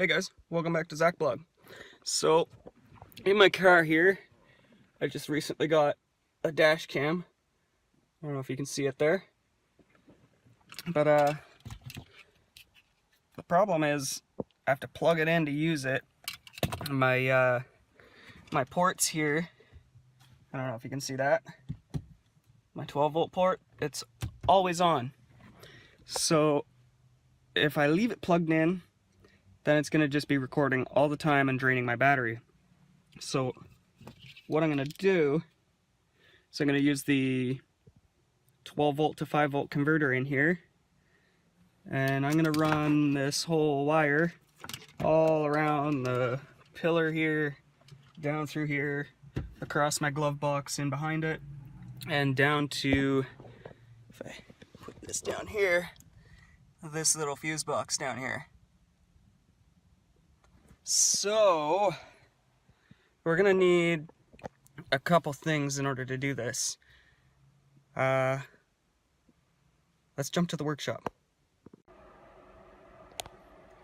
Hey guys, welcome back to Zach Blog. So, in my car here, I just recently got a dash cam. I don't know if you can see it there. But the problem is I have to plug it in to use it. My my ports here, I don't know if you can see that. My 12-volt port, it's always on. So, if I leave it plugged in, then it's going to just be recording all the time and draining my battery. So what I'm going to do is I'm going to use the 12-volt to 5-volt converter in here, and I'm going to run this whole wire all around the pillar here, down through here, across my glove box in behind it, and down to, if I put this down here, this little fuse box down here. So we're gonna need a couple things in order to do this. Let's jump to the workshop.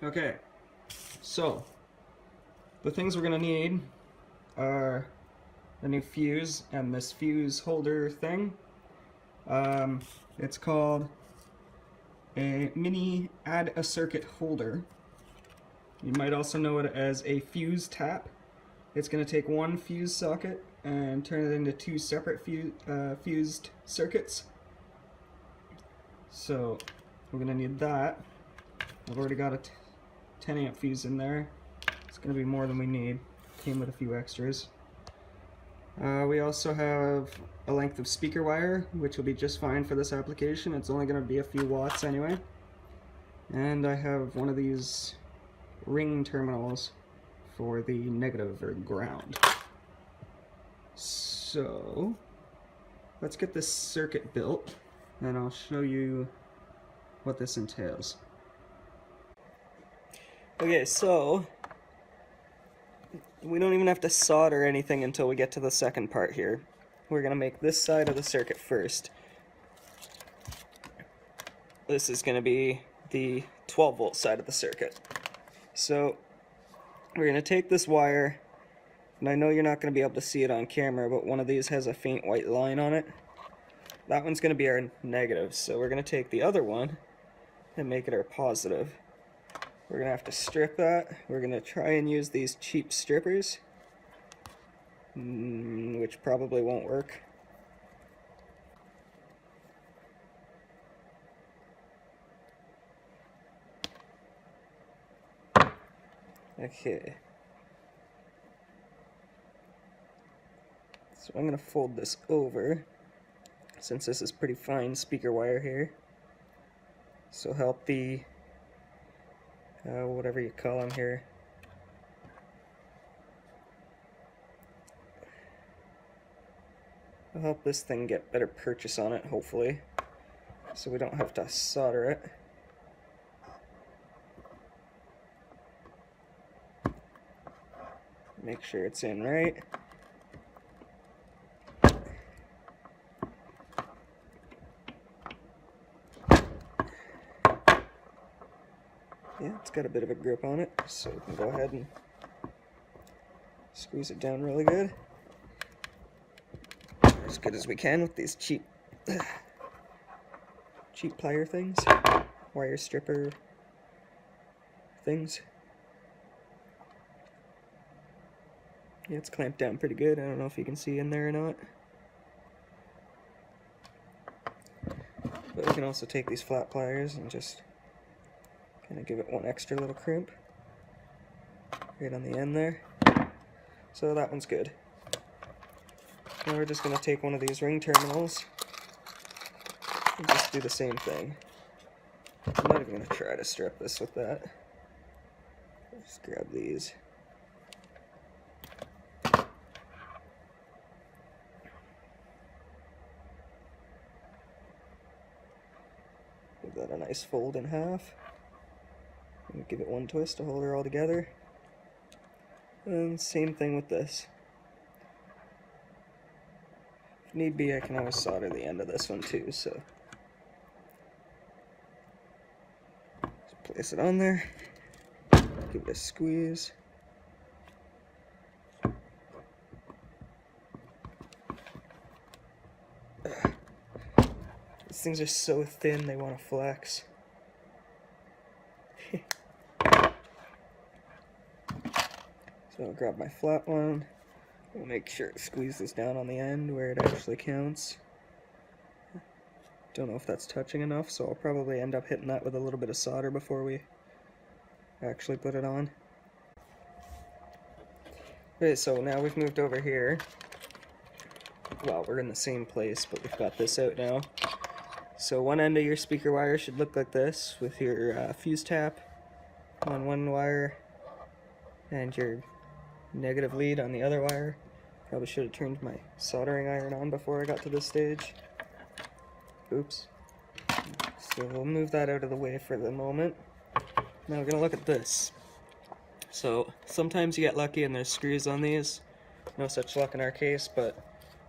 Okay, so the things we're gonna need are a new fuse and this fuse holder thing. It's called a mini add a circuit holder. You might also know it as a fuse tap. It's going to take one fuse socket and turn it into two separate fused circuits. So we're going to need that. I've already got a 10 amp fuse in there. It's going to be more than we need. Came with a few extras. We also have a length of speaker wire, which will be just fine for this application. It's only going to be a few watts anyway. And I have one of these ring terminals for the negative or ground. So let's get this circuit built and I'll show you what this entails. Okay, so we don't even have to solder anything until we get to the second part here. We're going to make this side of the circuit first. This is going to be the 12-volt side of the circuit. So we're going to take this wire, and I know you're not going to be able to see it on camera, but one of these has a faint white line on it. That one's going to be our negative, so we're going to take the other one and make it our positive. We're going to have to strip that. We're going to try and use these cheap strippers, which probably won't work. Okay. So I'm going to fold this over, since this is pretty fine speaker wire here. So help the, whatever you call them here. I'll help this thing get better purchase on it, hopefully, so we don't have to solder it. Make sure it's in right. Yeah, it's got a bit of a grip on it, so we can go ahead and squeeze it down really good. As good as we can with these cheap plier things, wire stripper things. Yeah, it's clamped down pretty good. I don't know if you can see in there or not. But we can also take these flat pliers and just kind of give it one extra little crimp right on the end there. So that one's good. Now we're just going to take one of these ring terminals and just do the same thing. I'm not even going to try to strip this with that. Just grab these. Give that a nice fold in half. And give it one twist to hold her all together. And same thing with this. If need be, I can always solder the end of this one too, so just place it on there. give it a squeeze. These things are so thin they want to flex. So I'll grab my flat one. We'll make sure it squeezes down on the end where it actually counts. Don't know if that's touching enough, so I'll probably end up hitting that with a little bit of solder before we actually put it on. Okay, so now we've moved over here. Well, we're in the same place, but we've got this out now. So one end of your speaker wire should look like this, with your fuse tap on one wire and your negative lead on the other wire. Probably should have turned my soldering iron on before I got to this stage. Oops. So we'll move that out of the way for the moment. Now we're going to look at this. So sometimes you get lucky and there's screws on these. No such luck in our case, but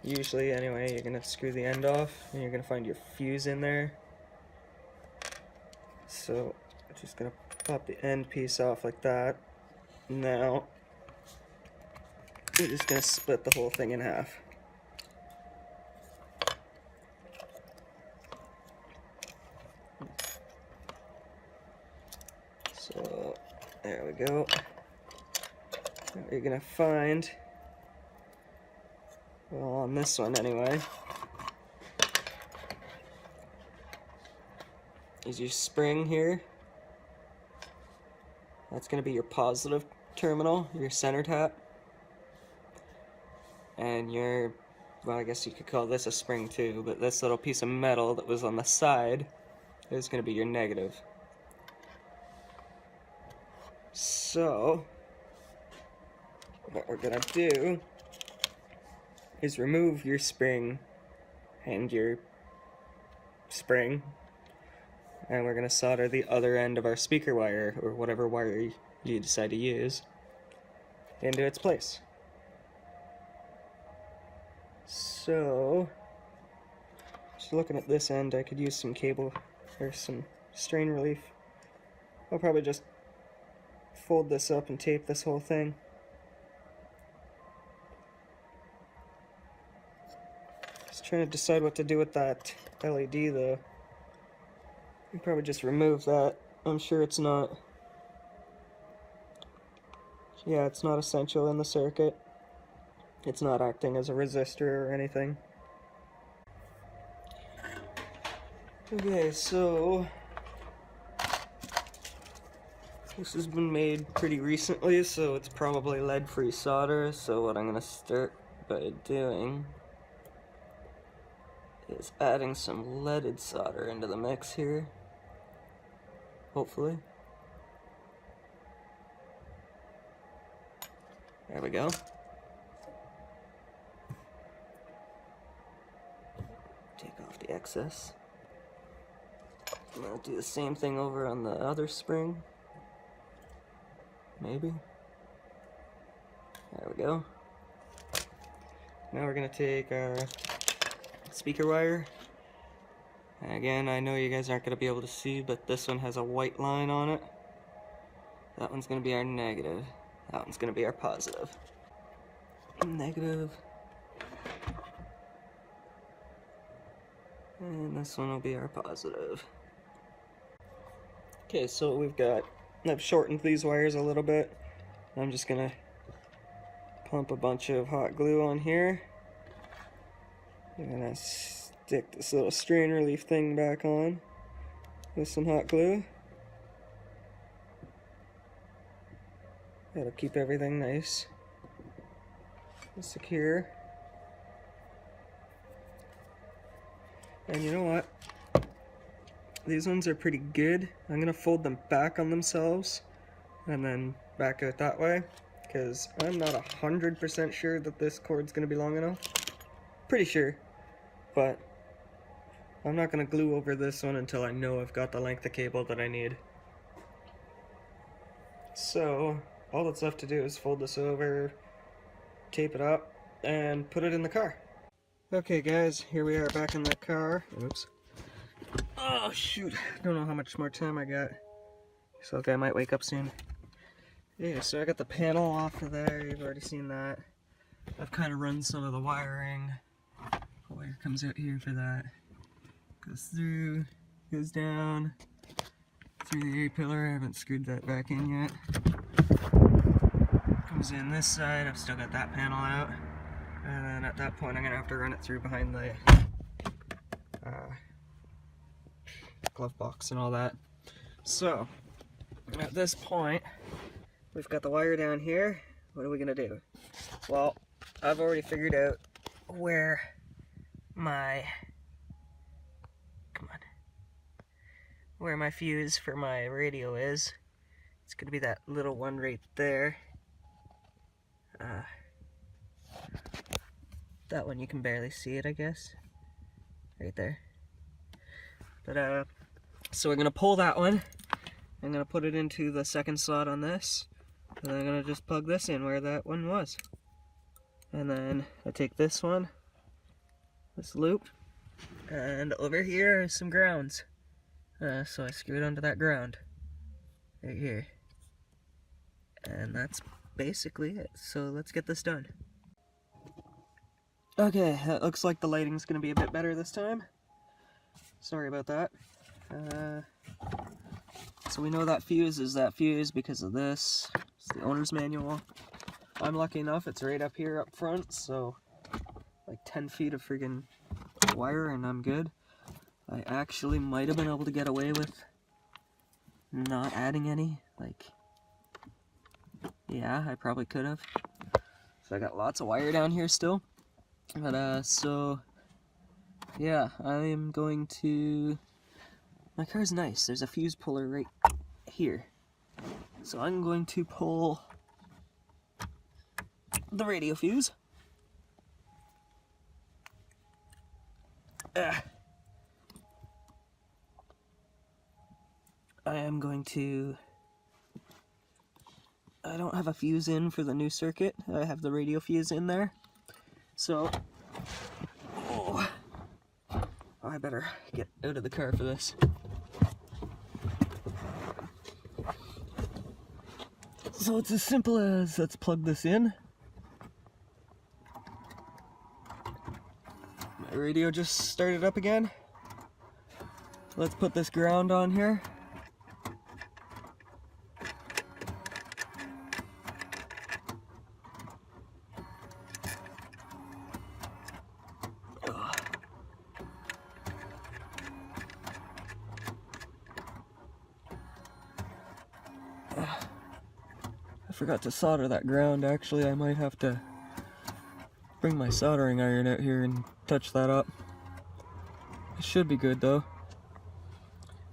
usually anyway you're going to screw the end off and you're going to find your fuse in there. So I'm just going to pop the end piece off like that. Now we're just going to split the whole thing in half. So there we go. Now what you're going to find, well, on this one anyway, is your spring here. That's going to be your positive terminal, your center tap. And your, well, I guess you could call this a spring too, but this little piece of metal that was on the side is going to be your negative. So what we're going to do is remove your spring and your spring, and we're going to solder the other end of our speaker wire, or whatever wire you decide to use, into its place. So, just looking at this end, I could use some cable or some strain relief. I'll probably just fold this up and tape this whole thing. Just trying to decide what to do with that LED though. You probably just remove that. I'm sure it's not, yeah, it's not essential in the circuit. It's not acting as a resistor or anything. Okay, so this has been made pretty recently, so it's probably lead-free solder. So what I'm going to start by doing is adding some leaded solder into the mix here, hopefully. There we go. Take off the excess. I'm going to do the same thing over on the other spring. Maybe. There we go. Now we're going to take our speaker wire. And again, I know you guys aren't going to be able to see, but this one has a white line on it. That one's going to be our negative. That one's going to be our positive. Negative. And this one will be our positive. Okay, so we've got, I've shortened these wires a little bit. I'm just gonna pump a bunch of hot glue on here. I'm gonna stick this little strain relief thing back on with some hot glue. That'll keep everything nice and secure. And you know what? These ones are pretty good. I'm going to fold them back on themselves and then back out that way, because I'm not 100% sure that this cord's going to be long enough. Pretty sure, but I'm not going to glue over this one until I know I've got the length of cable that I need. So all that's left to do is fold this over, tape it up, and put it in the car. Okay guys, here we are back in the car. Oops. Oh shoot, don't know how much more time I got. So okay, I might wake up soon. Yeah, so I got the panel off of there, you've already seen that. I've kind of run some of the wiring. The wire comes out here for that. Goes through, goes down, through the A-pillar. I haven't screwed that back in yet. Comes in this side, I've still got that panel out. And then at that point I'm going to have to run it through behind the glove box and all that. So, at this point, we've got the wire down here. What are we going to do? Well, I've already figured out where my fuse for my radio is. It's going to be that little one right there. That one you can barely see it, I guess. Right there. But so we're going to pull that one. I'm going to put it into the second slot on this. And then I'm going to just plug this in where that one was. And then I take this one, this loop, and over here is some grounds. So I screw it onto that ground right here. And that's basically it. So let's get this done. Okay, it looks like the lighting's going to be a bit better this time. Sorry about that. So we know that fuse is that fuse because of this. It's the owner's manual. I'm lucky enough, it's right up here up front, so like 10 feet of friggin' wire and I'm good. I actually might have been able to get away with not adding any. Like, yeah, I probably could have. So I got lots of wire down here still. But, so, yeah, I am going to... My car's nice. There's a fuse puller right here. So I'm going to pull the radio fuse. I am going to... I don't have a fuse in for the new circuit. I have the radio fuse in there. So, I better get out of the car for this. So it's as simple as, let's plug this in. My radio just started up again. Let's put this ground on here. I forgot to solder that ground. Actually, I might have to bring my soldering iron out here and touch that up. It should be good though.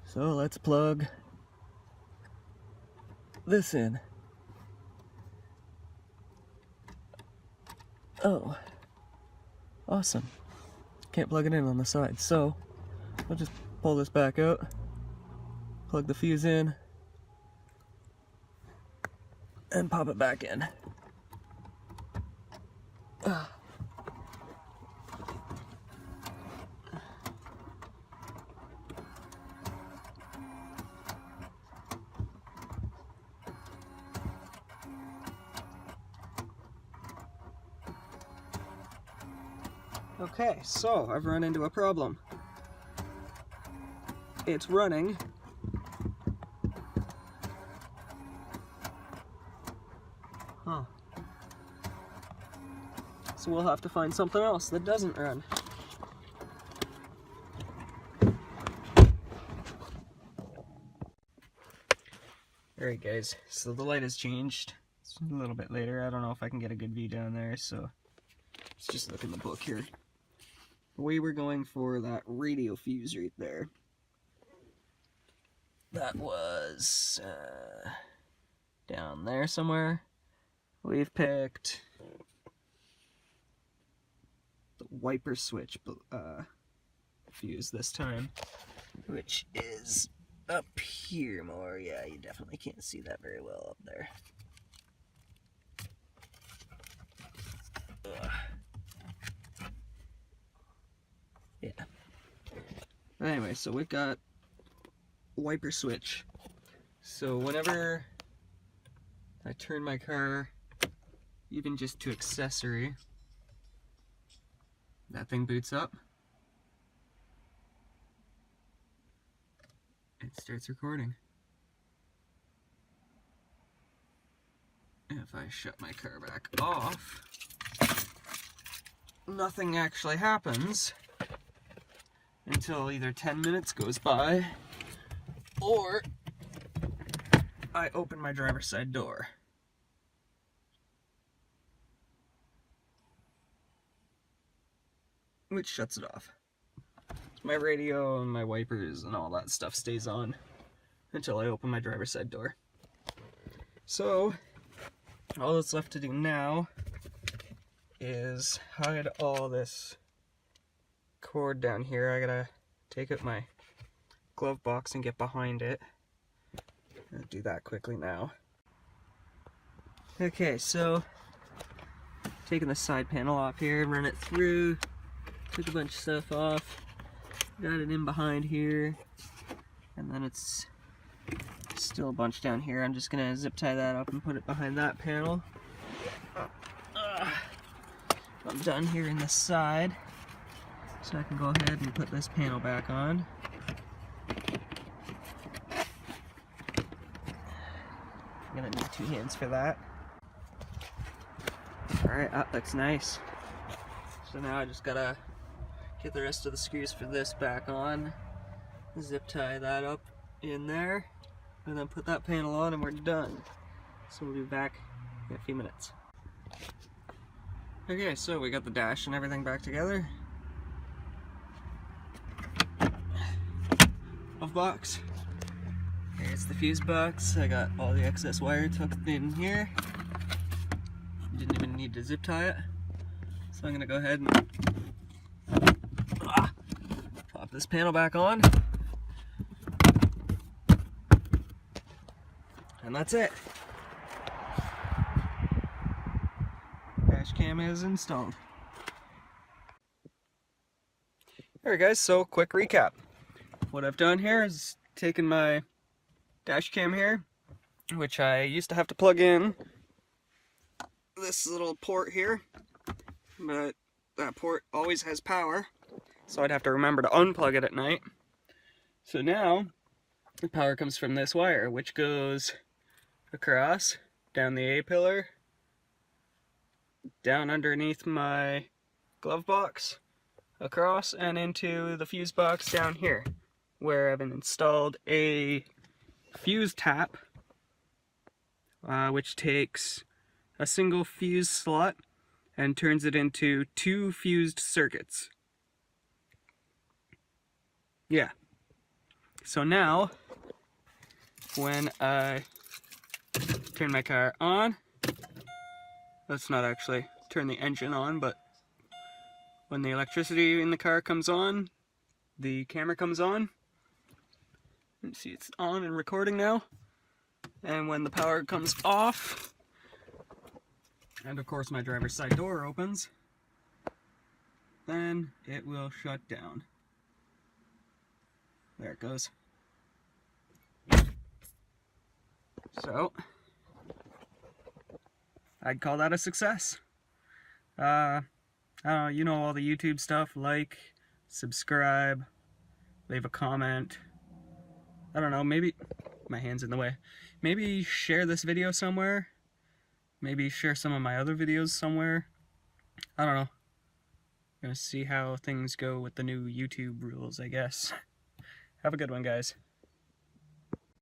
So let's plug this in. Oh, awesome. Can't plug it in on the side, so I'll just pull this back out, plug the fuse in, and pop it back in. Okay, so I've run into a problem. It's running. Huh. So we'll have to find something else that doesn't run. Alright guys, so the light has changed. It's a little bit later. I don't know if I can get a good view down there, so let's just look in the book here. We were going for that radio fuse right there. That was down there somewhere. We've picked the wiper switch fuse this time, which is up here more. Yeah, you definitely can't see that very well up there. Ugh. Yeah. Anyway, so we've got wiper switch. So whenever I turn my car even just to accessory, that thing boots up. It starts recording. If I shut my car back off, nothing actually happens until either 10 minutes goes by or I open my driver's side door. Which shuts it off. So my radio and my wipers and all that stuff stays on until I open my driver's side door. So all that's left to do now is hide all this cord down here. I gotta take out my glove box and get behind it. I'll do that quickly now. Okay, so taking the side panel off here, run it through, took a bunch of stuff off, got it in behind here, and then it's still a bunch down here. I'm just gonna zip tie that up and put it behind that panel. I'm done here in the side, so I can go ahead and put this panel back on. I'm gonna need 2 hands for that. Alright, that looks nice. So now I just gotta get the rest of the screws for this back on, zip tie that up in there, and then put that panel on and we're done. So we'll be back in a few minutes. Okay, so we got the dash and everything back together. Glove box. Here's the fuse box. I got all the excess wire tucked in here. Didn't even need to zip tie it. So I'm gonna go ahead and pop this panel back on. And that's it. Dash cam is installed. Alright guys, so quick recap. What I've done here is taken my dash cam here, which I used to have to plug in this little port here, but that port always has power, so I'd have to remember to unplug it at night. So now the power comes from this wire, which goes across, down the A-pillar, down underneath my glove box, across and into the fuse box down here, where I've installed a fuse tap, which takes a single fuse slot and turns it into 2 fused circuits. Yeah. So now, when I turn my car on, let's not actually turn the engine on, but when the electricity in the car comes on, the camera comes on. You see it's on and recording now. And when the power comes off, and of course my driver's side door opens, then it will shut down. There it goes. So, I'd call that a success. I don't know, you know all the YouTube stuff, like, subscribe, leave a comment. I don't know, maybe, my hand's in the way. Maybe share this video somewhere. Maybe share some of my other videos somewhere. I don't know. I'm gonna see how things go with the new YouTube rules, I guess. Have a good one, guys.